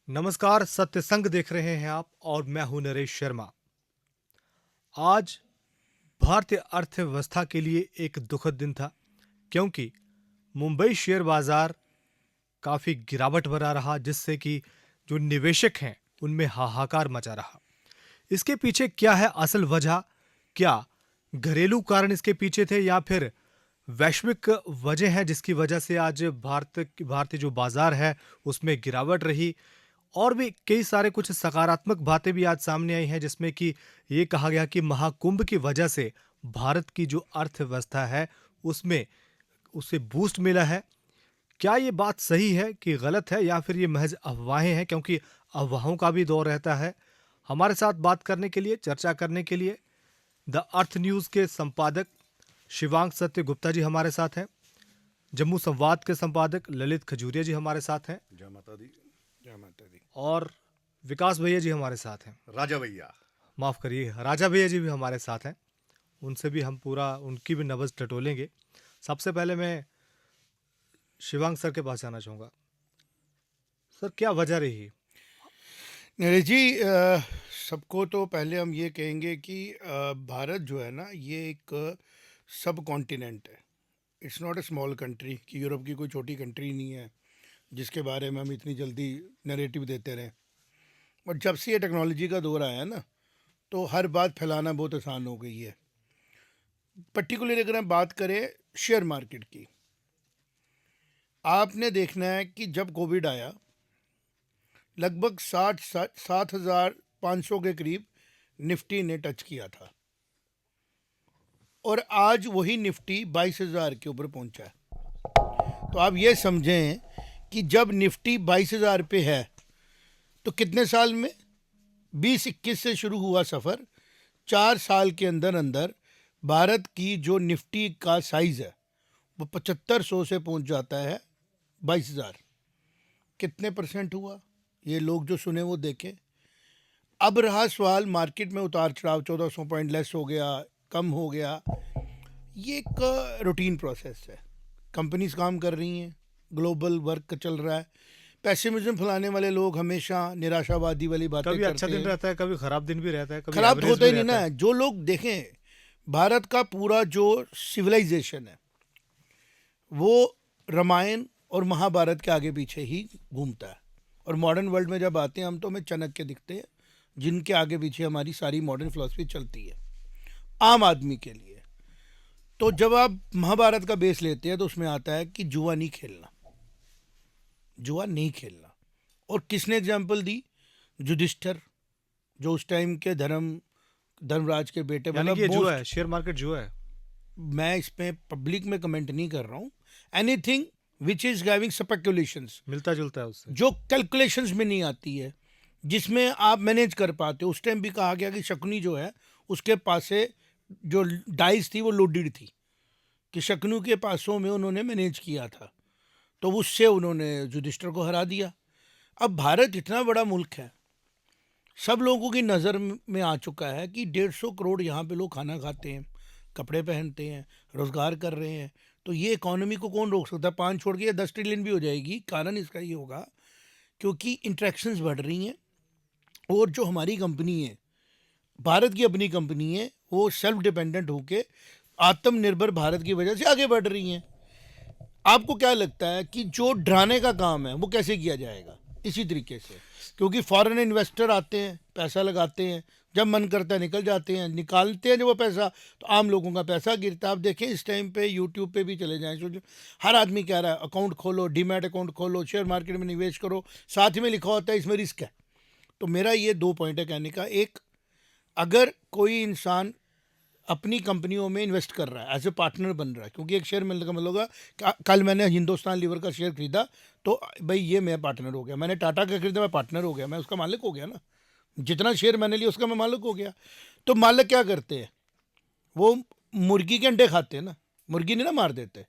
नमस्कार, सत्य संग देख रहे हैं आप और मैं हूं नरेश शर्मा। आज भारतीय अर्थव्यवस्था के लिए एक दुखद दिन था क्योंकि मुंबई शेयर बाजार काफी गिरावट भरा रहा, जिससे कि जो निवेशक हैं उनमें हाहाकार मचा रहा। इसके पीछे क्या है असल वजह? क्या घरेलू कारण इसके पीछे थे या फिर वैश्विक वजह है जिसकी वजह से आज भारतीय जो बाजार है उसमें गिरावट रही? और भी कई सारे कुछ सकारात्मक बातें भी आज सामने आई हैं, जिसमें कि ये कहा गया कि महाकुंभ की वजह से भारत की जो अर्थव्यवस्था है उसमें उसे बूस्ट मिला है। क्या ये बात सही है कि गलत है या फिर ये महज अफवाहें हैं, क्योंकि अफवाहों का भी दौर रहता है। हमारे साथ बात करने के लिए, चर्चा करने के लिए द अर्थ न्यूज़ के संपादक शिवांग सत्य गुप्ता जी हमारे साथ हैं। जम्मू संवाद के संपादक ललित खजूरिया जी हमारे साथ हैं। जय माता दी। जय माता दी। और विकास भैया जी हमारे साथ हैं। राजा भैया। माफ़ करिए, राजा भैया जी भी हमारे साथ हैं। उनसे भी हम पूरा उनकी भी नब्ज़ टटोलेंगे। सबसे पहले मैं शिवांग सर के पास जाना चाहूँगा। सर, क्या वजह रही? नरेश जी, सबको तो पहले हम ये कहेंगे कि भारत जो है ना, ये एक सब कॉन्टिनेंट है। It's not a small country कि यूरोप की कोई छोटी कंट्री नहीं है जिसके बारे में हम इतनी जल्दी नरेटिव देते रहें। बट जब से ये टेक्नोलॉजी का दौर आया है ना, तो हर बात फैलाना बहुत आसान हो गई है। पर्टिकुलरली अगर हम बात करें शेयर मार्केट की, आपने देखना है कि जब कोविड आया, लगभग 7,500 के करीब निफ्टी ने टच किया था और आज वही निफ्टी 22,000 के ऊपर पहुंचा है। तो आप ये समझें कि जब निफ्टी 22,000 पे है तो कितने साल में, 2021 से शुरू हुआ सफ़र, 4 साल के अंदर अंदर भारत की जो निफ्टी का साइज़ है वो 7500 से पहुंच जाता है 22,000। कितने परसेंट हुआ, ये लोग जो सुने वो देखें। अब रहा सवाल मार्केट में उतार चढ़ाव, 1400 पॉइंट लेस हो गया, कम हो गया, ये एक रूटीन प्रोसेस है। कंपनीज काम कर रही हैं, ग्लोबल वर्क चल रहा है। पैसिमिज्म फैलाने वाले लोग हमेशा निराशावादी वाली बातें कभी करते अच्छा दिन हैं। रहता है, कभी खराब दिन भी रहता है, कभी खराब तो एवरेज होता भी ही नहीं रहता ना। है। जो लोग देखें, भारत का पूरा जो सिविलाइजेशन है वो रामायण और महाभारत के आगे पीछे ही घूमता है। और मॉडर्न वर्ल्ड में जब आते हैं हम, तो हमें चाणक्य दिखते हैं जिनके आगे पीछे हमारी सारी मॉडर्न फिलॉसफी चलती है आम आदमी के लिए। तो जब आप महाभारत का बेस लेते हैं तो उसमें आता है कि जुआ नहीं खेलना, जुआ नहीं खेलना। और किसने एग्जाम्पल दी? युधिष्ठिर, जो उस टाइम के धर्मराज के बेटे, यानी कि मतलब ये जुआ है, मोस्ट। शेयर मार्केट जुआ है। मैं इसमें पब्लिक में कमेंट नहीं कर रहा हूँ। Anything which is having speculations, मिलता जुलता है उससे। जो कैलकुलेशंस में नहीं आती है, जिसमें आप मैनेज कर पाते हो। उस टाइम भी कहा गया कि शकुनी जो है उसके पास से जो डाइस थी वो लोडेड थी, कि शकुनी के पासों में उन्होंने मैनेज किया था, तो उससे उन्होंने युधिष्ठिर को हरा दिया। अब भारत इतना बड़ा मुल्क है, सब लोगों की नज़र में आ चुका है कि 150 करोड़ यहाँ पे लोग खाना खाते हैं, कपड़े पहनते हैं, रोज़गार कर रहे हैं। तो ये इकोनॉमी को कौन रोक सकता है? 5 छोड़ के या 10 ट्रिलियन भी हो जाएगी। कारण इसका ये होगा क्योंकि इंट्रैक्शंस बढ़ रही हैं, और जो हमारी कंपनी है, भारत की अपनी कंपनी है, वो सेल्फ डिपेंडेंट होके आत्मनिर्भर भारत की वजह से आगे बढ़ रही हैं। आपको क्या लगता है कि जो डराने का काम है वो कैसे किया जाएगा? इसी तरीके से, क्योंकि फॉरेन इन्वेस्टर आते हैं, पैसा लगाते हैं, जब मन करता है निकल जाते हैं, निकालते हैं जब वो पैसा, तो आम लोगों का पैसा गिरता है। आप देखें इस टाइम पे यूट्यूब पे भी चले जाएं, सोचो हर आदमी कह रहा है अकाउंट खोलो, डीमैट अकाउंट खोलो, शेयर मार्केट में निवेश करो, साथ ही में लिखा होता है इसमें रिस्क है। तो मेरा ये 2 पॉइंट है कहने का। एक, अगर कोई इंसान अपनी कंपनियों में इन्वेस्ट कर रहा है, एज ए पार्टनर बन रहा है, क्योंकि एक शेयर मिलने का मतलब होगा, कल मैंने हिंदुस्तान लीवर का शेयर खरीदा तो भाई ये मैं पार्टनर हो गया, मैंने टाटा का खरीदा मैं पार्टनर हो गया, मैं उसका मालिक हो गया ना। जितना शेयर मैंने लिया उसका मैं मालिक हो गया। तो मालिक क्या करते हैं? वो मुर्गी के अंडे खाते हैं ना, मुर्गी नहीं ना मार देते।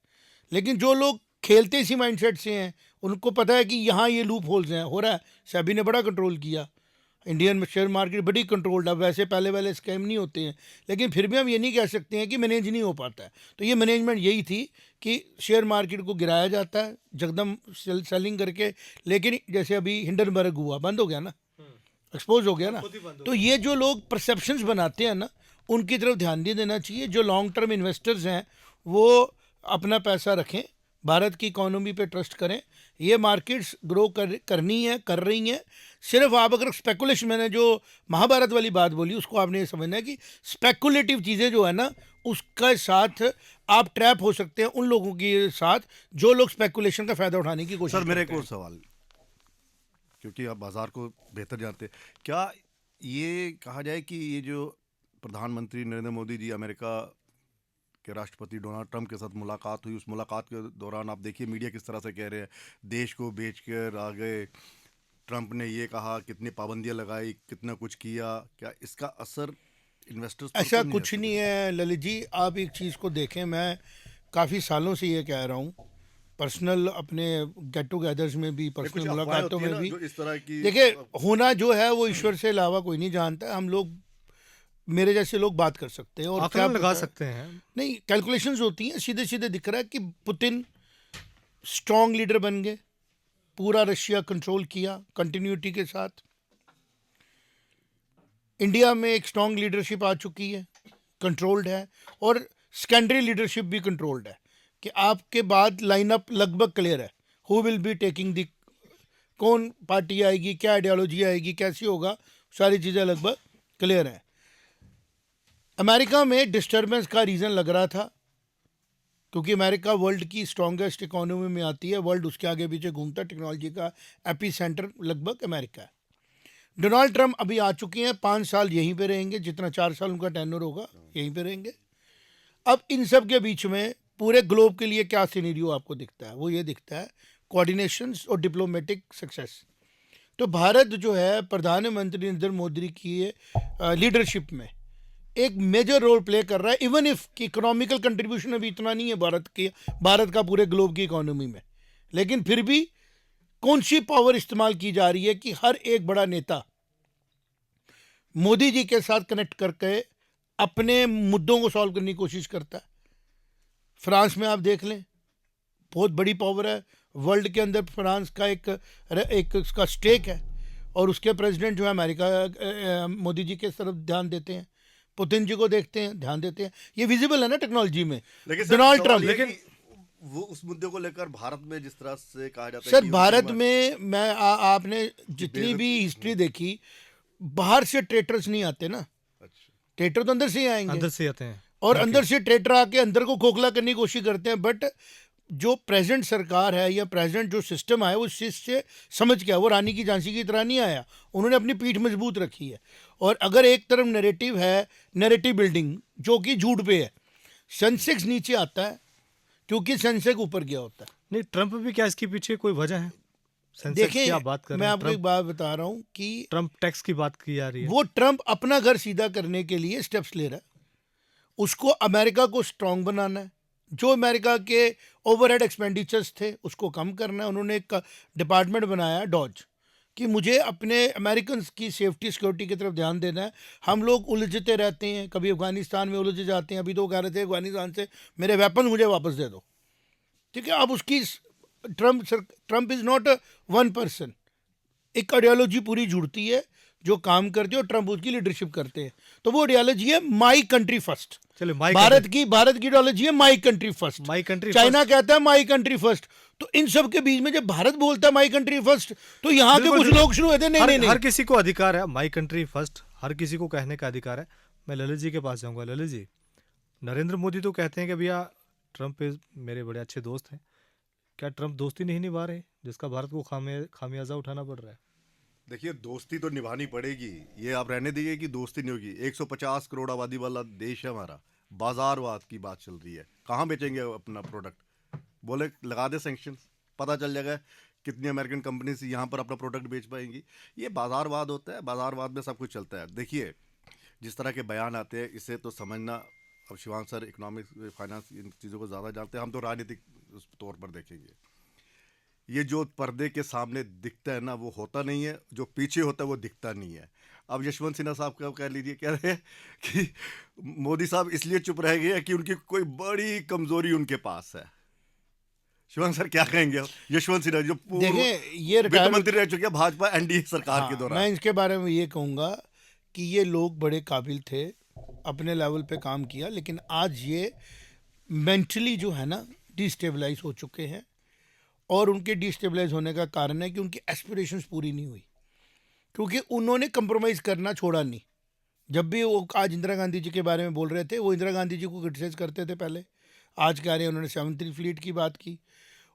लेकिन जो लोग खेलते इसी माइंडसेट से हैं, उनको पता है कि यहाँ ये लूप होल्स हैं, हो रहा है, सेबी ने बड़ा कंट्रोल किया, इंडियन शेयर मार्केट बड़ी कंट्रोल्ड है, वैसे पहले वाले स्कैम नहीं होते हैं, लेकिन फिर भी हम ये नहीं कह सकते हैं कि मैनेज नहीं हो पाता है। तो ये मैनेजमेंट यही थी कि शेयर मार्केट को गिराया जाता है जकदम सेलिंग करके, लेकिन जैसे अभी हिंडनबर्ग हुआ, बंद हो गया ना, एक्सपोज हो गया ना। तो ये जो लोग परसेप्शंस बनाते हैं ना, उनकी तरफ ध्यान नहीं देना चाहिए। जो लॉन्ग टर्म इन्वेस्टर्स हैं वो अपना पैसा रखें, भारत की इकोनॉमी पे ट्रस्ट करें। ये मार्केट्स ग्रो करनी है, कर रही हैं। सिर्फ आप अगर स्पेकुलेशन, मैंने जो महाभारत वाली बात बोली उसको आपने ये समझना है कि स्पेकुलेटिव चीज़ें जो है ना उसके साथ आप ट्रैप हो सकते हैं, उन लोगों के साथ जो लोग स्पेकुलेशन का फ़ायदा उठाने की कोशिश सर मेरा एक करते और हैं। सवाल, क्योंकि आप बाजार को बेहतर जानते हैं, क्या ये कहा जाए कि ये जो प्रधानमंत्री नरेंद्र मोदी जी अमेरिका के राष्ट्रपति डोनाल्ड ट्रंप के साथ मुलाकात हुई, उस मुलाकात के दौरान आप देखिए मीडिया किस तरह से कह रहे हैं देश को बेचकर आ गए, ट्रंप ने ये कहा, कितनी पाबंदियां लगाई, कितना कुछ किया, क्या इसका असर इन्वेस्टर्स पर ऐसा तो कुछ नहीं है ललित जी। आप एक चीज़ को देखें, मैं काफ़ी सालों से ये कह रहा हूँ, पर्सनल अपने गेट टुगेदर्स में भी, कुछ पर्सनल अफवाहें मुलाकातों होती है में ना भी। जो इस तरह की, देखिए, होना जो है वो ईश्वर से अलावा कोई नहीं जानता है। हम लोग, मेरे जैसे लोग बात कर सकते हैं और क्या आकलन लगा पता है। सकते हैं। नहीं, कैलकुलेशंस होती हैं, सीधे सीधे दिख रहा है कि पुतिन स्ट्रॉन्ग लीडर बन गए, पूरा रशिया कंट्रोल किया कंटिन्यूटी के साथ। इंडिया में एक स्ट्रॉन्ग लीडरशिप आ चुकी है, कंट्रोल्ड है, और सेकेंडरी लीडरशिप भी कंट्रोल्ड है कि आपके बाद लाइनअप लगभग क्लियर है, who will be taking the, कौन पार्टी आएगी, क्या आइडियोलॉजी आएगी, कैसे होगा, सारी चीज़ें लगभग क्लियर हैं। अमेरिका में डिस्टर्बेंस का रीज़न लग रहा था क्योंकि अमेरिका वर्ल्ड की स्ट्रॉन्गेस्ट इकोनॉमी में आती है, वर्ल्ड उसके आगे पीछे घूमता है, टेक्नोलॉजी का एपी सेंटर लगभग अमेरिका है। डोनाल्ड ट्रंप अभी आ चुके हैं, 5 साल यहीं पे रहेंगे, जितना 4 साल उनका टेन्योर होगा यहीं पे रहेंगे। अब इन सब के बीच में पूरे ग्लोब के लिए क्या सिनेरियो आपको दिखता है? वो ये दिखता है कोऑर्डिनेशन और डिप्लोमेटिक सक्सेस। तो भारत जो है प्रधानमंत्री नरेंद्र मोदी की लीडरशिप में एक मेजर रोल प्ले कर रहा है, इवन इफ कि इकोनॉमिकल कंट्रीब्यूशन अभी इतना नहीं है भारत का पूरे ग्लोब की इकोनॉमी में, लेकिन फिर भी कौन सी पावर इस्तेमाल की जा रही है कि हर एक बड़ा नेता मोदी जी के साथ कनेक्ट करके अपने मुद्दों को सॉल्व करने की कोशिश करता है। फ्रांस में आप देख लें, बहुत बड़ी पावर है वर्ल्ड के अंदर, फ्रांस का एक उसका स्टेक है, और उसके प्रेसिडेंट जो है अमेरिका मोदी जी के तरफ ध्यान देते हैं, पुतिन जी को देखते हैं, ध्यान देते हैं। ये विजिबल है ना टेक्नोलॉजी में। लेकिन सर डोनाल्ड सवाल ट्रंप, ये कि वो उस मुद्दे को लेकर भारत में जिस तरह से कहा जाता है सर कि भारत उनकी में मैं आपने जितनी भी हिस्ट्री देखी, बाहर से ट्रेटर्स नहीं आते ना, अच्छा, ट्रेटर तो अंदर से ही आएंगे, अंदर से आते हैं और अंदर से ट्रेटर आके अंदर को खोखला करने की कोशिश करते हैं। बट जो प्रेजेंट सरकार है या प्रेजेंट जो सिस्टम है वो से समझ के, वो रानी की झांसी की तरह नहीं आया, उन्होंने अपनी पीठ मजबूत रखी है। और अगर एक तरफ नैरेटिव है, नैरेटिव बिल्डिंग जो कि झूठ पे है, सेंसेक्स नीचे आता है क्योंकि सेंसेक्स ऊपर गया होता है। नहीं, ट्रंप भी क्या इसके पीछे कोई वजह है? सेंसेक्स देखें, की आप बात कर मैं रहे हैं, आपको एक बात बता रहा हूँ कि ट्रंप टैक्स की बात की जा रही है। वो ट्रंप अपना घर सीधा करने के लिए स्टेप्स ले रहा है, उसको अमेरिका को स्ट्रांग बनाना है, जो अमेरिका के ओवरहेड एक्सपेंडिचर्स थे उसको कम करना है। उन्होंने एक डिपार्टमेंट बनाया डॉज कि मुझे अपने अमेरिकन की सेफ्टी सिक्योरिटी की तरफ ध्यान देना है। हम लोग उलझते रहते हैं, कभी अफगानिस्तान में उलझ जाते हैं, अभी तो कह रहे थे अफगानिस्तान से मेरे वेपन मुझे वापस दे दो, ठीक है। अब उसकी Trump is not one person, एक आइडियोलॉजी पूरी जुड़ती है जो काम करती है, और ट्रंप उसकी लीडरशिप करते हैं। तो वो आइडियोलॉजी है माई कंट्री फर्स्ट। चलो, भारत की आइडियोलॉजी है my country first. My country China कहता है माई कंट्री फर्स्ट। तो इन सब के बीच में जब भारत बोलता है माई कंट्री फर्स्ट, तो यहाँ के कुछ लोग शुरू होते हैं नहीं नहीं हर नहीं, किसी को अधिकार है माई कंट्री फर्स्ट, हर किसी को कहने का अधिकार है। मैं ललित जी के पास जाऊंगा। ललित जी, नरेंद्र मोदी तो कहते हैं कि भैया ट्रंप मेरे बड़े अच्छे दोस्त हैं, क्या ट्रंप दोस्ती नहीं निभा रहे जिसका भारत को खामियाजा उठाना पड़ रहा है? देखिए दोस्ती तो निभानी पड़ेगी, ये आप रहने दीजिए कि दोस्ती नहीं होगी। 150 करोड़ आबादी वाला देश है हमारा, बाजारवाद की बात चल रही है, कहाँ बेचेंगे अपना प्रोडक्ट? बोले लगा दे सैंक्शंस, पता चल जाएगा कितनी अमेरिकन कंपनीज यहाँ पर अपना प्रोडक्ट बेच पाएंगी। ये बाजारवाद होता है, बाजारवाद में सब कुछ चलता है। देखिए जिस तरह के बयान आते हैं इसे तो समझना, अब शिवांग सर इकोनॉमिक्स फाइनेंस इन चीज़ों को ज़्यादा जानते हैं, हम तो राजनीतिक उस तौर पर देखेंगे। ये जो पर्दे के सामने दिखता है ना वो होता नहीं है, जो पीछे होता है वो दिखता नहीं है। अब यशवंत सिन्हा साहब का कह लीजिए, कह रहे हैं कि मोदी साहब इसलिए चुप रह गए कि उनकी कोई बड़ी कमजोरी उनके पास है। शिवांग सर क्या कहेंगे आप? यशवंत सिन्हा जो पूर्व देखें ये वित्त रिटायरमेंट, मंत्री रह चुके हैं भाजपा एनडीए सरकार के हाँ, दौरान। मैं इसके बारे में ये कहूँगा कि ये लोग बड़े काबिल थे, अपने लेवल पे काम किया, लेकिन आज ये मेंटली जो है ना डिस्टेबलाइज हो चुके हैं। और उनके डिस्टेबलाइज होने का कारण है कि उनकी एस्पिरेशंस पूरी नहीं हुई, क्योंकि उन्होंने कंप्रोमाइज़ करना छोड़ा नहीं। जब भी वो आज इंदिरा गांधी जी के बारे में बोल रहे थे, वो इंदिरा गांधी जी को क्रिटिसाइज करते थे पहले। आज कह रहे हैं उन्होंने 73 फ्लीट की बात की।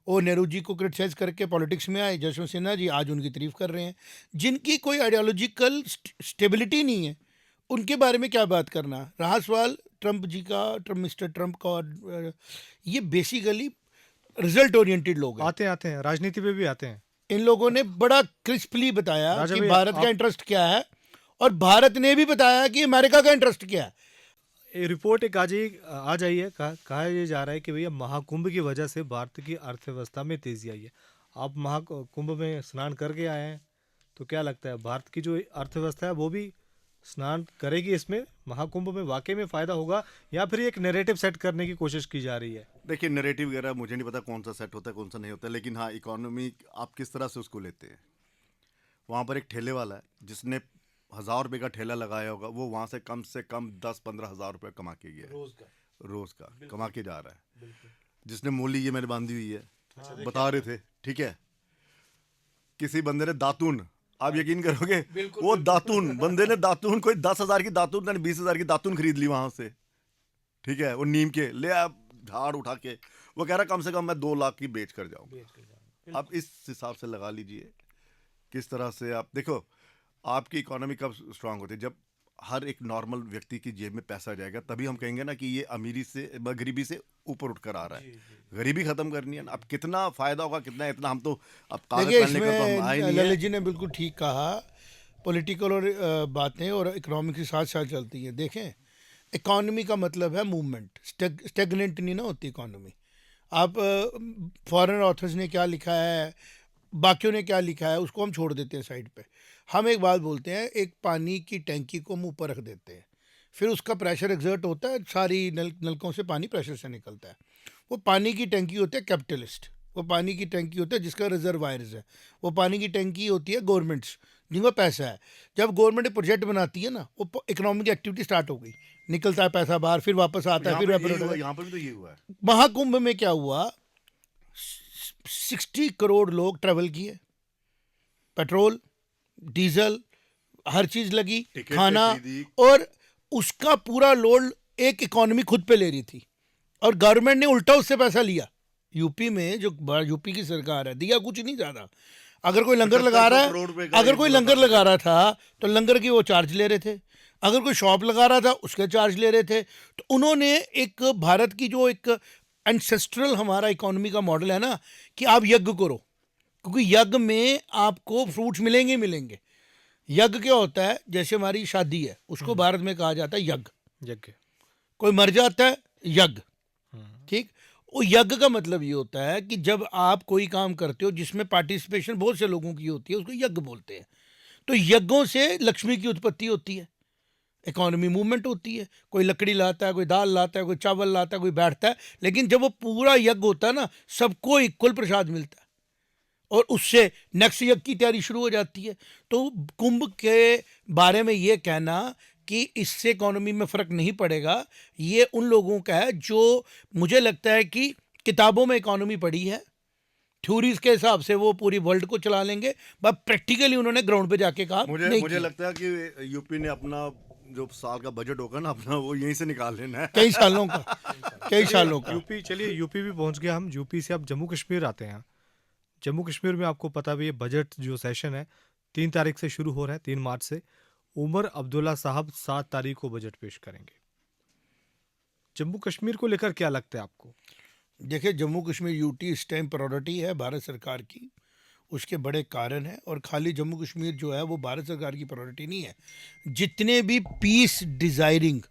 वो नेहरू जी को क्रिटिसाइज करके पॉलिटिक्स में आए, यशवंत सिन्हा जी आज उनकी तारीफ कर रहे हैं। जिनकी कोई आइडियोलॉजिकल स्टेबिलिटी नहीं है, उनके बारे में क्या बात करना। रहा सवाल ट्रंप जी का, मिस्टर ट्रंप का, और ये बेसिकली रिजल्ट ओरिएंटेड लोग हैं। आते हैं राजनीति पे भी आते हैं। इन लोगों ने बड़ा क्रिस्पली बताया राजा कि भाई, भारत का आप- इंटरेस्ट क्या है, और भारत ने भी बताया कि अमेरिका का इंटरेस्ट क्या है। ये रिपोर्ट एक आ जाई है, कहा ये जा रहा है कि भैया महाकुंभ की वजह से भारत की अर्थव्यवस्था में तेजी आई है। आप महाकुंभ में स्नान करके आए हैं, तो क्या लगता है भारत की जो अर्थव्यवस्था है वो भी स्नान करेगी इसमें? महाकुंभ में वाकई में फायदा होगा, या फिर एक नैरेटिव सेट करने की कोशिश की जा रही है? देखिए नैरेटिव वगैरह मुझे नहीं पता कौन सा सेट होता है कौन सा नहीं होता है, लेकिन हाँ इकोनॉमी आप किस तरह से उसको लेते हैं। वहाँ पर एक ठेले वाला है जिसने 1,000 रुपये का ठेला लगाया होगा, वो वहाँ से कम 10-15 हज़ार रुपये कमा के गया है, रोज का कमा के जा रहा है। जिसने मूली ये मैंने बांधी हुई है, बता रहे थे, ठीक है, किसी बंदे ने दातून, आप यकीन करोगे, वो दातून बंदे ने दातून, कोई 10,000 की दातून, 20,000 की दातून खरीद ली वहां से, ठीक है, वो नीम के ले आ, झाड़ उठा के, वो कह रहा कम से कम मैं 2 लाख की बेच कर जाऊंगा। आप इस हिसाब से लगा लीजिए किस तरह से आप देखो, आपकी इकोनॉमी कब स्ट्रांग होती है, जब हर एक नॉर्मल व्यक्ति की जेब में पैसा जाएगा, तभी हम कहेंगे ना कि ये अमीरी से गरीबी से ऊपर उठकर आ रहा है। गरीबी खत्म करनी है ना। अब कितना फायदा होगा, कितना इतना, हम तो अब कागज देखिए पेन लेकर तो हम आए इसमें नहीं है। ललित जी ने बिल्कुल ठीक कहा, पॉलिटिकल और बातें और इकोनॉमिक के साथ साथ चलती हैं। देखें इकोनॉमी का मतलब है मूवमेंट, स्टेगनेंट नहीं ना होती इकोनॉमी। आप फॉरेन ऑथर्स ने क्या लिखा है, बाकियों ने क्या लिखा है, उसको हम छोड़ देते हैं साइड पे। हम एक बात बोलते हैं, एक पानी की टैंकी को हम ऊपर रख देते हैं, फिर उसका प्रेशर एग्जर्ट होता है, सारी नलकों से पानी प्रेशर से निकलता है। वो पानी की टैंकी होते हैं कैपिटलिस्ट, वो पानी की टैंकी होता है जिसका रिजर्वायर्स है, वो पानी की टैंकी होती है गवर्नमेंट्स जिनका पैसा है। जब गवर्नमेंट प्रोजेक्ट बनाती है ना, वो इकोनॉमिक एक्टिविटी स्टार्ट हो गई, निकलता है पैसा बाहर, फिर वापस आता है, फिर यहाँ पर भी तो ये हुआ है। महाकुंभ में क्या हुआ, 60 करोड़ लोग ट्रेवल किए, पेट्रोल डीजल हर चीज लगी, टिकट खाना, खरीदी। और उसका पूरा लोड एक इकोनॉमी खुद पे ले रही थी, और गवर्नमेंट ने उल्टा उससे पैसा लिया। यूपी में जो यूपी की सरकार है, दिया कुछ नहीं ज्यादा। अगर कोई लंगर लगा रहा 75 करोड़ रुपए है, का अगर एक कोई पूरा लंगर पैकेज। लगा रहा था तो लंगर की वो चार्ज ले रहे थे, अगर कोई शॉप लगा रहा था उसके चार्ज ले रहे थे। तो उन्होंने एक भारत की जो एक एंसेस्ट्रल हमारा इकोनॉमी का मॉडल है ना, कि आप यज्ञ करो, क्योंकि यज्ञ में आपको फ्रूट्स मिलेंगे ही मिलेंगे। यज्ञ क्या होता है, जैसे हमारी शादी है, उसको भारत में कहा जाता है यज्ञ। यज्ञ। कोई मर जाता है, यज्ञ, ठीक। वो यज्ञ का मतलब ये होता है कि जब आप कोई काम करते हो जिसमें पार्टिसिपेशन बहुत से लोगों की होती है, उसको यज्ञ बोलते हैं। तो यज्ञों से लक्ष्मी की उत्पत्ति होती है, इकोनॉमी मूवमेंट होती है। कोई लकड़ी लाता है, कोई दाल लाता है, कोई चावल लाता है, कोई बैठता है, लेकिन जब वो पूरा यज्ञ होता है ना, सबको इक्वल प्रसाद मिलता है, और उससे नेक्स्ट यज्ञ की तैयारी शुरू हो जाती है। तो कुंभ के बारे में ये कहना कि इससे इकोनॉमी में फ़र्क नहीं पड़ेगा, ये उन लोगों का है जो मुझे लगता है कि किताबों में इकोनॉमी पढ़ी है, थ्योरीज के हिसाब से वो पूरी वर्ल्ड को चला लेंगे, बट प्रैक्टिकली उन्होंने ग्राउंड पे जाके कहा मुझे नहीं मुझे किया। लगता है कि यूपी ने अपना जो साल का बजट होगा ना अपना, वो यहीं से निकाल लेना है। कई सालों का यूपी, चलिए यूपी भी पहुंच गया हम। यूपी से अब जम्मू कश्मीर आते हैं। जम्मू कश्मीर में आपको पता भी है, बजट जो सेशन है 3 तारीख से शुरू हो रहा है, 3 मार्च से। उमर अब्दुल्ला साहब 7 तारीख को बजट पेश करेंगे। जम्मू कश्मीर को लेकर क्या लगता है आपको? देखिए जम्मू कश्मीर यूटी इस टाइम प्रायोरिटी है भारत सरकार की, उसके बड़े कारण हैं। और खाली जम्मू कश्मीर जो है वो भारत सरकार की प्रायोरिटी नहीं है, जितने भी peace desiring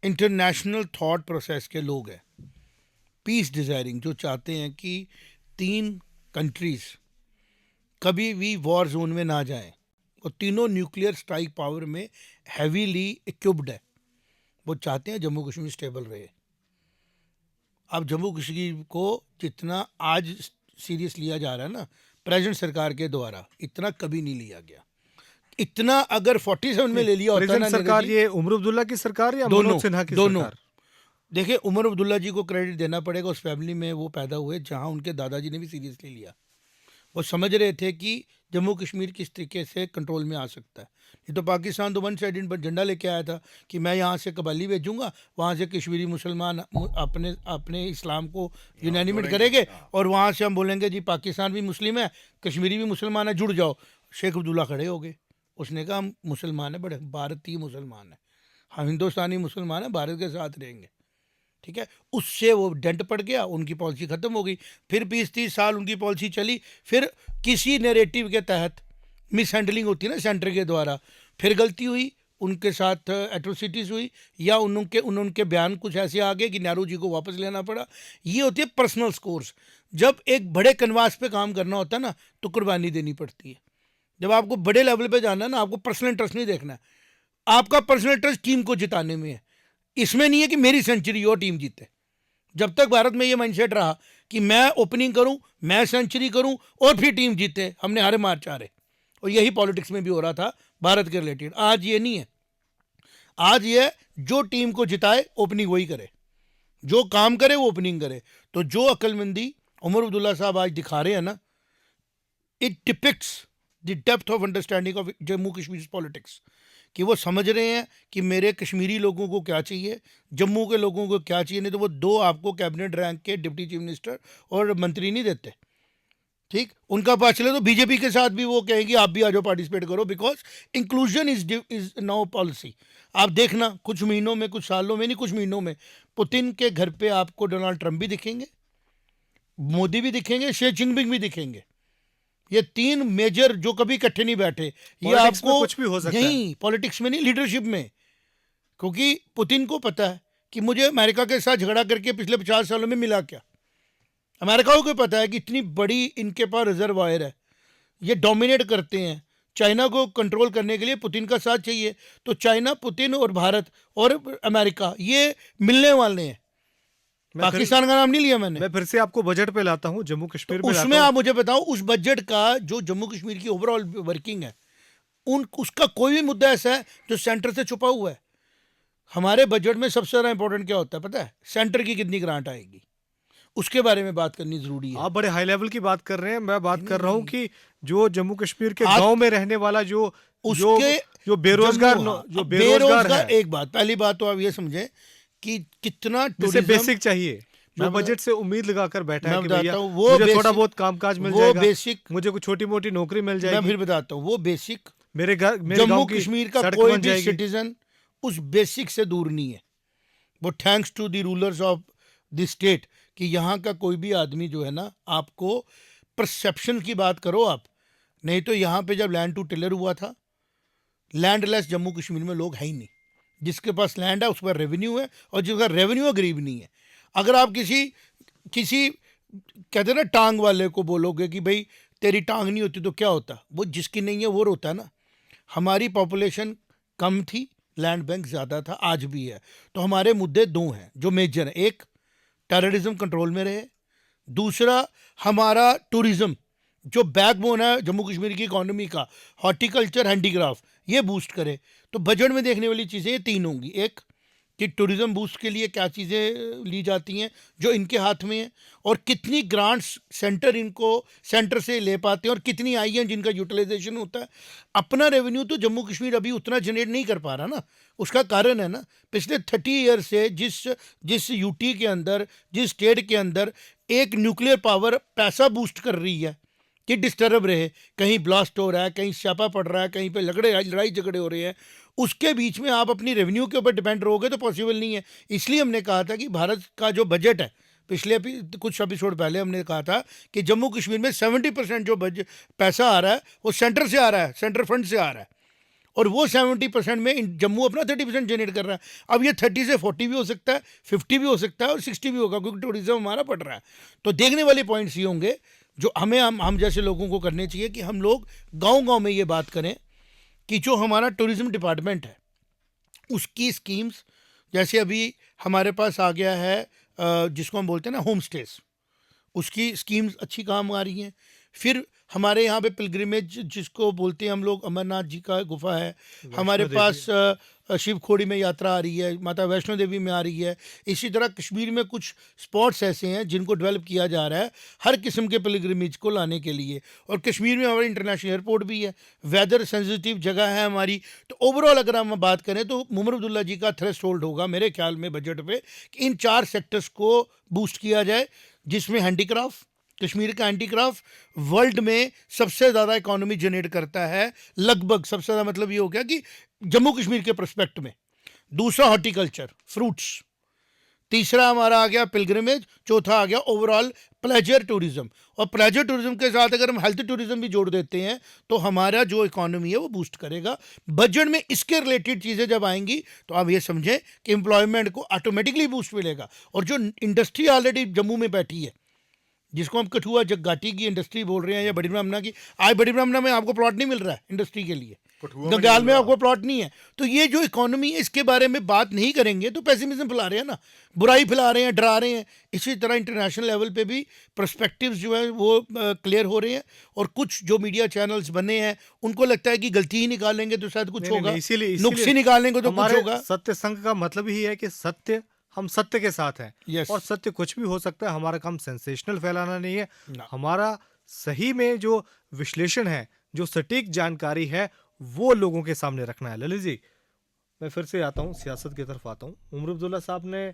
international thought process के लोग हैं, पीस डिज़ायरिंग जो चाहते हैं कि 3 कंट्रीज कभी भी वॉर जोन में ना जाएं। वो तीनों न्यूक्लियर स्ट्राइक पावर में हैवीली इक्विप्ड है। वो चाहते हैं जम्मू कश्मीर स्टेबल रहे। अब जम्मू कश्मीर को जितना आज सीरियस लिया जा रहा है ना प्रेजेंट सरकार के द्वारा, इतना कभी नहीं लिया गया। इतना अगर 47 में ले लिया होता प्रेजेंट ना सरकार, नीरज जी, ये उमर अब्दुल्ला की सरकार या दोनों मनोज सिन्हा की दोनों। सरकार? देखिए, उमर अब्दुल्ला जी को क्रेडिट देना पड़ेगा, उस फैमिली में वो पैदा हुए जहां उनके दादाजी ने भी सीरियसली लिया। वो समझ रहे थे कि जम्मू कश्मीर किस तरीके से कंट्रोल में आ सकता है। ये तो पाकिस्तान तो वन साइड पर झंडा लेके आया था कि मैं यहाँ से कबाली भेजूंगा, वहाँ से कश्मीरी मुसलमान अपने अपने इस्लाम को यूनानिमेट करेंगे और वहाँ से हम बोलेंगे जी पाकिस्तान भी मुस्लिम है, कश्मीरी भी मुसलमान है, जुड़ जाओ। शेख अब्दुल्ला खड़े हो गए। उसने कहा हम मुसलमान हैं, बड़े भारतीय मुसलमान हैं, हम हिंदुस्तानी मुसलमान हैं, भारत के साथ रहेंगे। ठीक है, उससे वो डेंट पड़ गया, उनकी पॉलिसी ख़त्म हो गई। फिर 20-30 साल उनकी पॉलिसी चली। फिर किसी नैरेटिव के तहत मिस हैंडलिंग होती है ना सेंटर के द्वारा, फिर गलती हुई, उनके साथ एट्रोसिटीज़ हुई, या उनके बयान कुछ ऐसे आ गए कि नेहरू जी को वापस लेना पड़ा। ये होती है पर्सनल स्कोर्स। जब एक बड़े कनवास पे काम करना होता है ना तो कुर्बानी देनी पड़ती है। जब आपको बड़े लेवल पे जाना है ना, आपको पर्सनल इंटरेस्ट नहीं देखना है। आपका पर्सनल इंटरेस्ट टीम को जिताने में है। इसमें नहीं है कि मेरी सेंचुरी और टीम जीते। जब तक भारत में ये माइंडसेट रहा कि मैं ओपनिंग करूं, मैं सेंचुरी करूं और फिर टीम जीते, हमने हारे मार चारे। और यही पॉलिटिक्स में भी हो रहा था भारत के रिलेटेड। आज ये नहीं है। आज ये है, जो टीम को जिताए ओपनिंग वही करे, जो काम करे वो ओपनिंग करे। तो जो अक्लमंदी उमर अब्दुल्ला साहब आज दिखा रहे हैं ना, it depicts the depth of understanding of Jammu Kashmir politics. कि वो समझ रहे हैं कि मेरे कश्मीरी लोगों को क्या चाहिए, जम्मू के लोगों को क्या चाहिए। नहीं तो वो दो आपको कैबिनेट रैंक के डिप्टी चीफ मिनिस्टर और मंत्री नहीं देते। ठीक, उनका पास चले तो बीजेपी के साथ भी वो कहेंगे आप भी आ जाओ, पार्टिसिपेट करो, because inclusion is now policy. आप देखना कुछ महीनों में, कुछ सालों में नहीं, कुछ महीनों में पुतिन के घर पे आपको डोनाल्ड ट्रंप भी दिखेंगे, मोदी भी दिखेंगे, शी जिनपिंग भी दिखेंगे। ये तीन मेजर जो कभी इकट्ठे नहीं बैठे। ये Politics में आपको कुछ भी हो सकता है। नहीं, पॉलिटिक्स में नहीं, लीडरशिप में। क्योंकि पुतिन को पता है कि मुझे अमेरिका के साथ झगड़ा करके पिछले 50 सालों में मिला क्या। अमेरिका को पता है कि इतनी बड़ी इनके पास रिजर्वायर है, ये डोमिनेट करते हैं। चाइना को कंट्रोल करने के लिए पुतिन का साथ चाहिए। तो चाइना, पुतिन और भारत और अमेरिका ये मिलने वाले हैं। पाकिस्तान का नाम नहीं लिया मैंने। मैं फिर से आपको बजट पे लाता हूं, जम्मू कश्मीर में उसमें लाता हूं। आप मुझे बताओ, उस बजट का जो जम्मू कश्मीर की ओवरऑल वर्किंग है, उसका कोई भी मुद्दा ऐसा है जो सेंटर से छुपा हुआ है। हमारे बजट में सबसे ज़्यादा इंपॉर्टेंट क्या होता है पता है? सेंटर की कितनी ग्रांट आएगी, उसके बारे में बात करनी जरूरी है। आप बड़े हाई लेवल की बात कर रहे हैं, मैं बात कर रहा हूं कि जो जम्मू कश्मीर के आप- गांव में रहने वाला जो उसके जो बेरोजगार जम्मू, जो अब बेरोजगार है, एक बात, पहली बात तो आप ये समझे कि कितना जिसे टूरिज्म, बेसिक चाहिए, जो मैं बता- बजट से उम्मीद लगाकर बैठा है मैं कि बताता भैया हूं, वो मुझे थोड़ा बेसिक- बहुत कामकाज मिल वो जाएगा, बेसिक, मुझे कुछ छोटी मोटी नौकरी मिल मैं जाएगी, फिर बताता हूँ, वो बेसिक मेरे जम्मू गांव की कश्मीर का सड़क कोई बन भी जाएगी। सिटीजन उस बेसिक से दूर नहीं है। वो thanks to the rulers of the state कि यहाँ का कोई भी आदमी जो है ना, आपको परसेप्शन की बात करो आप, नहीं तो यहाँ पे जब लैंड टू टिलर हुआ था, लैंडलेस जम्मू कश्मीर में लोग है ही नहीं। जिसके पास लैंड है उस पर रेवेन्यू है, और जिसका रेवेन्यू है गरीब नहीं है। अगर आप किसी कहते हैं ना टांग वाले को बोलोगे कि भाई तेरी टांग नहीं होती तो क्या होता, वो जिसकी नहीं है वो रोता है ना। हमारी पॉपुलेशन कम थी, लैंड बैंक ज़्यादा था, आज भी है। तो हमारे मुद्दे दो हैं जो मेजर हैं। एक, टेररिज्म कंट्रोल में रहे। दूसरा, हमारा टूरिज्म जो बैकबोन है जम्मू कश्मीर की इकोनॉमी का, हॉर्टिकल्चर, हैंडीक्राफ्ट, ये बूस्ट करे। तो बजट में देखने वाली चीज़ें ये तीन होंगी। एक कि टूरिज्म बूस्ट के लिए क्या चीज़ें ली जाती हैं जो इनके हाथ में है, और कितनी ग्रांट्स सेंटर से ले पाते हैं, और कितनी आई हैं जिनका यूटिलाइजेशन होता है। अपना रेवेन्यू तो जम्मू कश्मीर अभी उतना जनरेट नहीं कर पा रहा ना। उसका कारण है ना, पिछले 30 ईयर से जिस यूटी के अंदर, जिस स्टेट के अंदर एक न्यूक्लियर पावर पैसा बूस्ट कर रही है कि डिस्टर्ब रहे, कहीं ब्लास्ट हो रहा है, कहीं स्यापा पड़ रहा है, कहीं पे लड़ाई झगड़े हो रहे हैं, उसके बीच में आप अपनी रेवेन्यू के ऊपर डिपेंड रहोगे तो पॉसिबल नहीं है। इसलिए हमने कहा था कि भारत का जो बजट है, पिछले कुछ एपिसोड पहले हमने कहा था कि जम्मू कश्मीर में 70% जो पैसा आ रहा है वो सेंटर से आ रहा है, सेंटर फंड से आ रहा है, और वो 70% में जम्मू अपना 30% जनरेट कर रहा है। अब ये 30 से 40 भी हो सकता है, 50 भी हो सकता है, और 60 भी होगा, क्योंकि टूरिज्म हमारा बढ़ रहा है। तो देखने वाले पॉइंट्स ये होंगे जो हम जैसे लोगों को करने चाहिए कि हम लोग गांव-गांव में ये बात करें कि जो हमारा टूरिज्म डिपार्टमेंट है उसकी स्कीम्स, जैसे अभी हमारे पास आ गया है जिसको हम बोलते हैं ना होम स्टेज, उसकी स्कीम्स अच्छी काम आ रही हैं। फिर हमारे यहाँ पे पिलग्रिमेज जिसको बोलते हैं हम लोग, अमरनाथ जी का गुफा है, हमारे वैष्णो पास शिव खोड़ी में यात्रा आ रही है, माता वैष्णो देवी में आ रही है। इसी तरह कश्मीर में कुछ स्पॉट्स ऐसे हैं जिनको डेवलप किया जा रहा है हर किस्म के पिलग्रिमेज को लाने के लिए। और कश्मीर में हमारा इंटरनेशनल एयरपोर्ट भी है, वेदर सेंसिटिव जगह है हमारी। तो ओवरऑल अगर हम बात करें तो उमर अब्दुल्ला जी का थ्रेश होल्ड होगा मेरे ख्याल में बजट पे कि इन 4 सेक्टर्स को बूस्ट किया जाए, जिसमें हैंडीक्राफ्ट, कश्मीर का हैंडीक्राफ्ट वर्ल्ड में सबसे ज़्यादा इकोनॉमी जनरेट करता है, लगभग सबसे ज़्यादा, मतलब ये हो गया कि जम्मू कश्मीर के प्रोस्पेक्ट में। दूसरा हॉर्टिकल्चर, फ्रूट्स। तीसरा हमारा आ गया पिलग्रिमेज। चौथा आ गया ओवरऑल प्लेजर टूरिज्म। और प्लेजर टूरिज्म के साथ अगर हम हेल्थ टूरिज्म भी जोड़ देते हैं तो हमारा जो इकोनॉमी है वो बूस्ट करेगा। बजट में इसके रिलेटेड चीज़ें जब आएंगी तो आप ये समझें कि एम्प्लॉयमेंट को ऑटोमेटिकली बूस्ट मिलेगा। और जो इंडस्ट्री ऑलरेडी जम्मू में बैठी है, जिसको हम कठुआ जगघाटी की इंडस्ट्री बोल रहे हैं या बड़ी ब्राह्मणा की, आज बड़ी ब्राह्मणा में आपको प्लॉट नहीं मिल रहा है इंडस्ट्री के लिए, गंगाल में आपको प्लॉट नहीं है। तो ये जो इकोनॉमी है इसके बारे में बात नहीं करेंगे तो पेसिमिज्म फैला रहे हैं ना, बुराई फैला रहे हैं, डरा रहे हैं। इसी तरह इंटरनेशनल लेवल पे भी पर्सपेक्टिव्स जो है वो क्लियर हो रहे हैं। और कुछ जो मीडिया चैनल्स बने हैं उनको लगता है कि गलती ही निकालेंगे तो शायद कुछ नहीं, नहीं, होगा, नहीं, इसीलिए नुक्स ही निकालेंगे तो कुछ हमारे होगा। सत्य संघ का मतलब ही है कि सत्य, हम सत्य के साथ हैं। Yes. और सत्य कुछ भी हो सकता है। हमारा काम सेंसेशनल फैलाना नहीं है, ना। हमारा सही में जो विश्लेषण है, जो सटीक जानकारी है, वो लोगों के सामने रखना है। ललित जी, मैं फिर से आता हूँ, सियासत की तरफ आता हूँ। उमर अब्दुल्ला साहब ने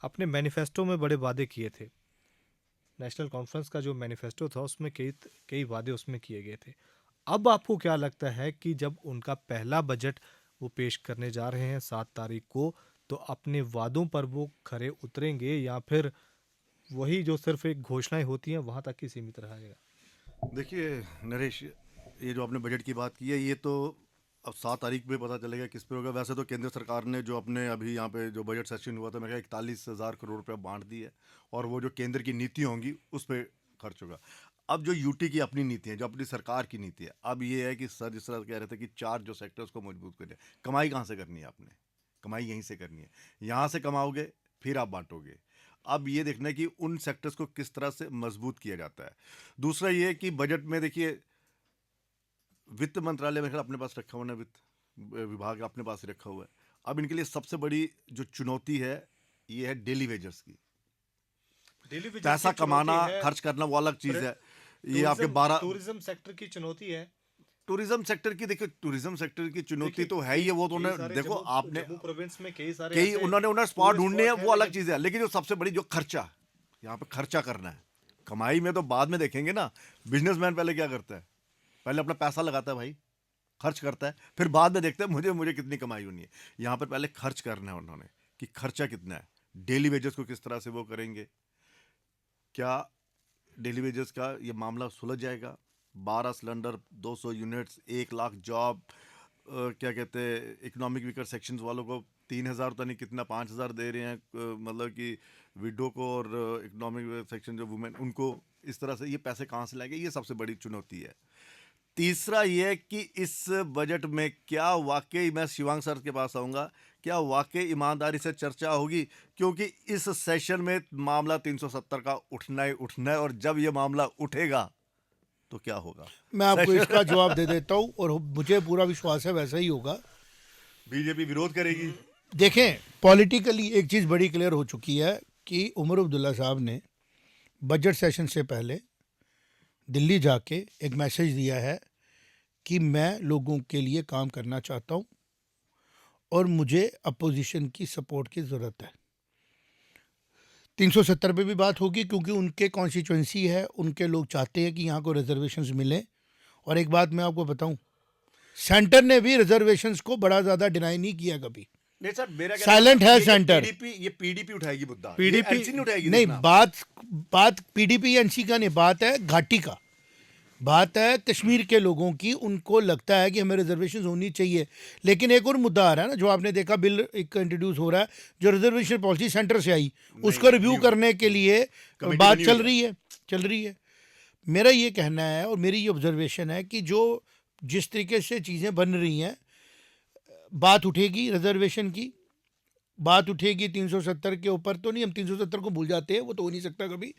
अपने मैनिफेस्टो में बड़े वादे किए थे। नेशनल कॉन्फ्रेंस का जो मैनिफेस्टो था उसमें कई वादे उसमें किए गए थे। अब आपको क्या लगता है कि जब उनका पहला बजट वो पेश करने जा रहे हैं 7 तारीख को, तो अपने वादों पर वो खरे उतरेंगे या फिर वही जो सिर्फ एक घोषणाएं होती हैं वहां तक ही सीमित रहेगा? देखिए नरेश, ये जो आपने बजट की बात की है, ये तो अब 7 तारीख में पता चलेगा किस पे होगा। वैसे तो केंद्र सरकार ने जो अपने अभी यहाँ पे जो बजट सेशन हुआ था, मेरे ख्याल 41,000 करोड़ रुपये बांट दी है, और वो जो केंद्र की नीति होंगी उस पर खर्च होगा। अब जो यूटी की अपनी नीति है, जो अपनी सरकार की नीति है, अब ये है कि सर जिस तरह कह रहे थे कि 4 जो सेक्टर्स को मजबूत करें। कमाई कहाँ से करनी है आपने? कमाई यहीं से करनी है, यहाँ से कमाओगे फिर आप बांटोगे। अब ये देखना है कि उन सेक्टर्स को किस तरह से मजबूत किया जाता है। दूसरा ये है कि बजट में देखिए वित्त मंत्रालय मेरे ख्याल अपने पास रखा हुआ है, वित्त विभाग अपने पास रखा हुआ है। अब इनके लिए सबसे बड़ी जो चुनौती है ये है डेली वेजर्स की। पैसा कमाना, खर्च करना वो अलग चीज है। ये आपके 12 टूरिज्म सेक्टर की चुनौती है। टूरिज्म सेक्टर की, देखिए टूरिज्म सेक्टर की चुनौती तो है ही है। वो तो उन्होंने देखो आपने जम्मू प्रोविंस में कई उन्होंने स्पॉट ढूंढने हैं, वो अलग चीज है। लेकिन जो सबसे बड़ी जो खर्चा यहाँ पे खर्चा करना है, कमाई में तो बाद में देखेंगे ना। बिजनेसमैन पहले क्या करता है? पहले अपना पैसा लगाता है भाई, खर्च करता है, फिर बाद में देखते हैं मुझे कितनी कमाई होनी है। यहाँ पर पहले खर्च करना है उन्होंने कि खर्चा कितना है, डेली वेजेस को किस तरह से वो करेंगे। क्या डेली वेजेस का ये मामला सुलझ जाएगा? 12 सिलेंडर, 200 यूनिट्स, 1 लाख जॉब, क्या कहते हैं इकोनॉमिक वीकर सेक्शंस वालों को 3,000 तो नहीं कितना 5,000 दे रहे हैं, मतलब कि विडो को और इकोनॉमिक सेक्शन जो वुमेन उनको, इस तरह से ये पैसे कहाँ से लाएंगे? ये सबसे बड़ी चुनौती है। तीसरा ये है कि इस बजट में क्या वाकई, मैं शिवांग सर के पास आऊँगा, क्या वाकई ईमानदारी से चर्चा होगी? क्योंकि इस सेशन में मामला 370 का उठना ही उठना है, और जब ये मामला उठेगा तो क्या होगा? मैं आपको इसका जवाब दे देता हूँ और मुझे पूरा विश्वास है वैसा ही होगा। बीजेपी विरोध करेगी। देखें, पॉलिटिकली एक चीज़ बड़ी क्लियर हो चुकी है कि उमर अब्दुल्ला साहब ने बजट सेशन से पहले दिल्ली जाके एक मैसेज दिया है कि मैं लोगों के लिए काम करना चाहता हूँ और मुझे अपोजिशन की सपोर्ट की ज़रूरत है। 370 पे भी बात होगी क्योंकि उनके कॉन्स्टिट्यूंसी है, उनके लोग चाहते हैं कि यहाँ को रिजर्वेशंस मिलें। और एक बात मैं आपको बताऊं, सेंटर ने भी रिजर्वेशंस को बड़ा ज़्यादा डिनाई नहीं किया कभी। नहीं सर, मेरा साइलेंट है सेंटर। ये पीडीपी उठाएगी मुद्दा, पीडीपी ये NC नहीं उठाएगी। नहीं, बात पीडीपी एनसी का नहीं, बात है घाटी का, बात है कश्मीर के लोगों की। उनको लगता है कि हमें रिजर्वेशन होनी चाहिए। लेकिन एक और मुद्दा आ रहा है ना, जो आपने देखा बिल एक इंट्रोड्यूस हो रहा है, जो रिजर्वेशन पॉलिसी सेंटर से आई, उसको रिव्यू करने के लिए बात चल रही है। मेरा ये कहना है और मेरी ये ऑब्जर्वेशन है कि जो जिस तरीके से चीज़ें बन रही हैं, बात उठेगी रिजर्वेशन की, बात उठेगी 370 के ऊपर, तो नहीं हम 370 को भूल जाते हैं, वो तो हो नहीं सकता कभी,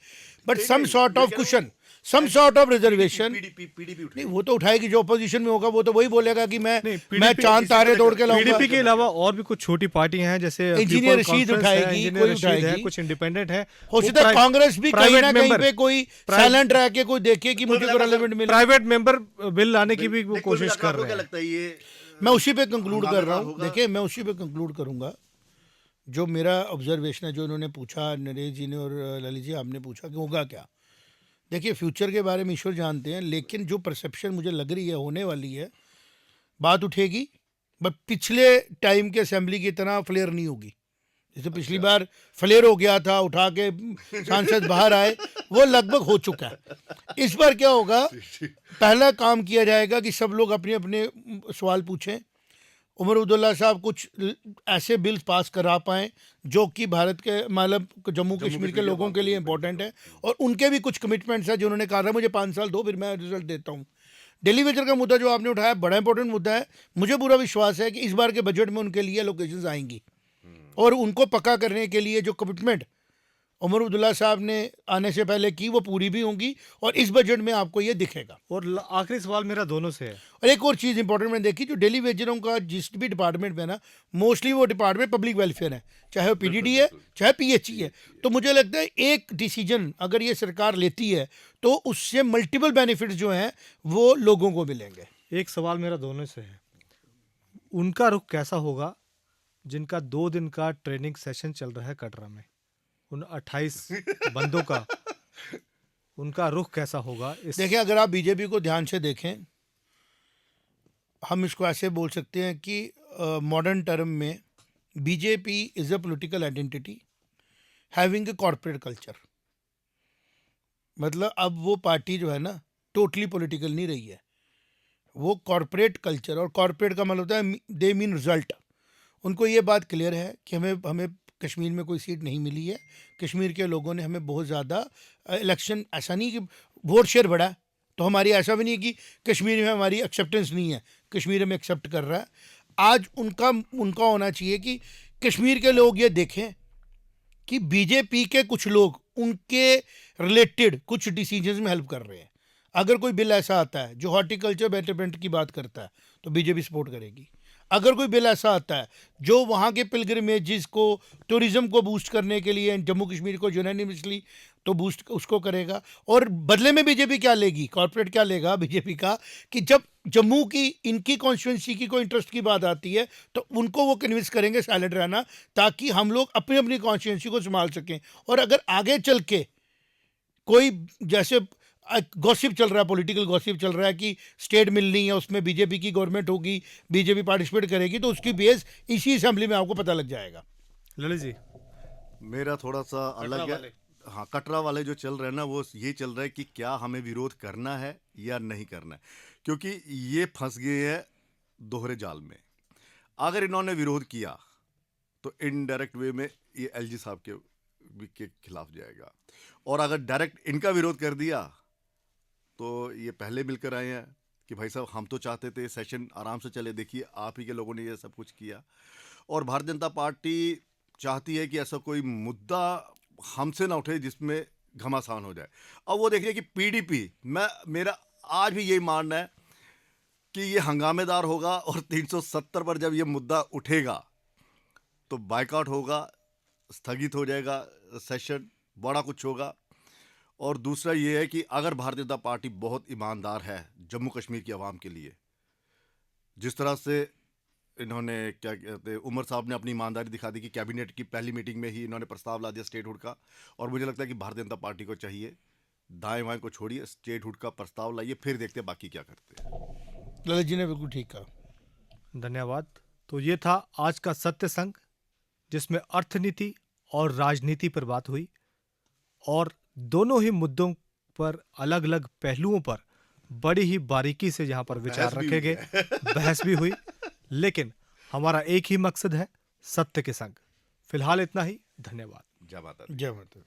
but some sort of cushion, some sort of reservation. PDP नहीं, वो तो उठाएगी, जो अपोजिशन में होगा वो तो वही बोलेगा कि मैं PDP चांद तारे तोड़ के लाऊंगा। पीडीपी के अलावा और भी कुछ छोटी पार्टियां हैं, जैसे इंजीनियर People रशीद Conference है, उठाएगी, इंजीनियर कोई रशीद है, उठाएगी। कुछ इंडिपेंडेंट है, हो सकता है कांग्रेस भी कहीं ना कहीं पे कोई साइलेंट रह के कोई देखे कि मुझे कोई रेलेवेंट मिले। प्राइवेट मेंबर बिल लाने की भी वो कोशिश कर रहे हैं। लगता है ये मैं उसी पे कंक्लूड कर रहा हूँ। होगा। देखिए, मैं उसी पे कंक्लूड करूंगा। जो मेरा ऑब्जर्वेशन है, जो इन्होंने पूछा, नरेश जी ने और ललित जी आपने पूछा कि होगा क्या। देखिए, फ्यूचर के बारे में ईश्वर जानते हैं, लेकिन जो परसेप्शन मुझे लग रही है होने वाली है, बात उठेगी, बट पिछले टाइम के असेंबली की तरह फ्लेयर नहीं होगी। जैसे पिछली बार फ्लेयर हो गया था, उठा के सांसद बाहर आए, वो लगभग हो चुका है। इस बार क्या होगा, पहला काम किया जाएगा कि सब लोग अपने अपने सवाल पूछें। उमर अब्दुल्ला साहब कुछ ऐसे बिल पास करा पाएँ जो कि भारत के मतलब जम्मू कश्मीर के लोगों के लिए इंपॉर्टेंट है, और उनके भी कुछ कमिटमेंट्स हैं जो उन्होंने कहा था मुझे 5 साल दो, फिर मैं रिजल्ट देता हूँ। डेली वेजर का मुद्दा जो आपने उठाया बड़ा इंपॉर्टेंट मुद्दा है। मुझे पूरा विश्वास है कि इस बार के बजट में उनके लिए लोकेशंस आएंगी, और उनको पक्का करने के लिए जो कमिटमेंट उमर अब्दुल्ला साहब ने आने से पहले की वो पूरी भी होंगी, और इस बजट में आपको ये दिखेगा। और आखिरी सवाल मेरा दोनों से है। और एक और चीज़ इंपॉर्टेंट मैंने देखी, जो डेली वेजरों का जिस भी डिपार्टमेंट में ना, मोस्टली वो डिपार्टमेंट पब्लिक वेलफेयर है, चाहे वो पीडीडी है चाहे पीएचई है। तो मुझे लगता है एक डिसीजन अगर ये सरकार लेती है तो उससे मल्टीपल बेनिफिट्स जो हैं वो लोगों को मिलेंगे। एक सवाल मेरा दोनों से है, उनका रुख कैसा होगा जिनका 2 दिन का ट्रेनिंग सेशन चल रहा है कटरा में, उन 28 बंदों का उनका रुख कैसा होगा? देखिए, अगर आप बीजेपी को ध्यान से देखें, हम इसको ऐसे बोल सकते हैं कि मॉडर्न टर्म में BJP is a political identity having a corporate culture. मतलब अब वो पार्टी जो है ना टोटली पॉलिटिकल नहीं रही है, वो कॉर्पोरेट कल्चर, और कॉर्पोरेट का मतलब होता है दे मीन रिजल्ट। उनको ये बात क्लियर है कि हमें कश्मीर में कोई सीट नहीं मिली है, कश्मीर के लोगों ने हमें बहुत ज़्यादा इलेक्शन, ऐसा नहीं कि वोट शेयर बढ़ा है तो हमारी, ऐसा भी नहीं कि कश्मीर में हमारी एक्सेप्टेंस नहीं है, कश्मीर में एक्सेप्ट कर रहा है। आज उनका होना चाहिए कि कश्मीर के लोग ये देखें कि बीजेपी के कुछ लोग उनके रिलेटेड कुछ डिसीजंस में हेल्प कर रहे हैं। अगर कोई बिल ऐसा आता है जो हॉर्टिकल्चर बेटरमेंट की बात करता है तो बीजेपी सपोर्ट करेगी। अगर कोई बिल ऐसा आता है जो वहाँ के पिलग्रिमेजेस को, टूरिज्म को बूस्ट करने के लिए जम्मू कश्मीर को यूनानिमसली तो बूस्ट उसको करेगा। और बदले में बीजेपी क्या लेगी, कॉर्पोरेट क्या लेगा बीजेपी का, कि जब जम्मू की इनकी कॉन्स्टिट्यूंसी की कोई इंटरेस्ट की बात आती है तो उनको वो कन्विंस करेंगे साइलेंट रहना, ताकि हम लोग अपनी अपनी कॉन्स्टिट्यूंसी को संभाल सकें। और अगर आगे चल के कोई जैसे गॉसिप चल रहा है, पॉलिटिकल गॉसिप चल रहा है कि स्टेट मिलनी है, उसमें बीजेपी की गवर्नमेंट होगी, बीजेपी पार्टिसिपेट करेगी, तो उसकी बेस इसी असेंबली में आपको पता लग जाएगा। ललित जी, मेरा थोड़ा सा अलग है। हाँ, कटरा वाले जो चल रहे हैं ना, वो ये चल रहा है कि क्या हमें विरोध करना है या नहीं करना है, क्योंकि ये फंस गए हैं दोहरे जाल में। अगर इन्होंने विरोध किया तो इनडायरेक्ट वे में ये एलजी साहब के खिलाफ जाएगा, और अगर डायरेक्ट इनका विरोध कर दिया तो ये पहले मिलकर आए हैं कि भाई साहब हम तो चाहते थे सेशन आराम से चले, देखिए आप ही के लोगों ने ये सब कुछ किया। और भारतीय जनता पार्टी चाहती है कि ऐसा कोई मुद्दा हमसे ना उठे जिसमें घमासान हो जाए। अब वो देखिए कि पीडीपी, मेरा आज भी यही मानना है कि ये हंगामेदार होगा, और 370 पर जब ये मुद्दा उठेगा तो बायकॉट होगा, स्थगित हो जाएगा सेशन, बड़ा कुछ होगा। और दूसरा ये है कि अगर भारतीय जनता पार्टी बहुत ईमानदार है जम्मू कश्मीर की आवाम के लिए, जिस तरह से इन्होंने क्या कहते हैं, उमर साहब ने अपनी ईमानदारी दिखा दी कि कैबिनेट की पहली मीटिंग में ही इन्होंने प्रस्ताव ला दिया स्टेटहुड का। और मुझे लगता है कि भारतीय जनता पार्टी को चाहिए दाएं बाएं को छोड़िए, स्टेटहुड का प्रस्ताव लाइए, फिर देखते हैं बाकी क्या करते हैं। ललित जी ने बिल्कुल ठीक कहा, धन्यवाद। तो ये था आज का सत्य संग, जिसमें अर्थनीति और राजनीति पर बात हुई, और दोनों ही मुद्दों पर अलग अलग पहलुओं पर बड़ी ही बारीकी से यहाँ पर विचार रखे गए, बहस भी हुई, लेकिन हमारा एक ही मकसद है, सत्य के संग। फिलहाल इतना ही। धन्यवाद। जय माता दी। जय माता दी।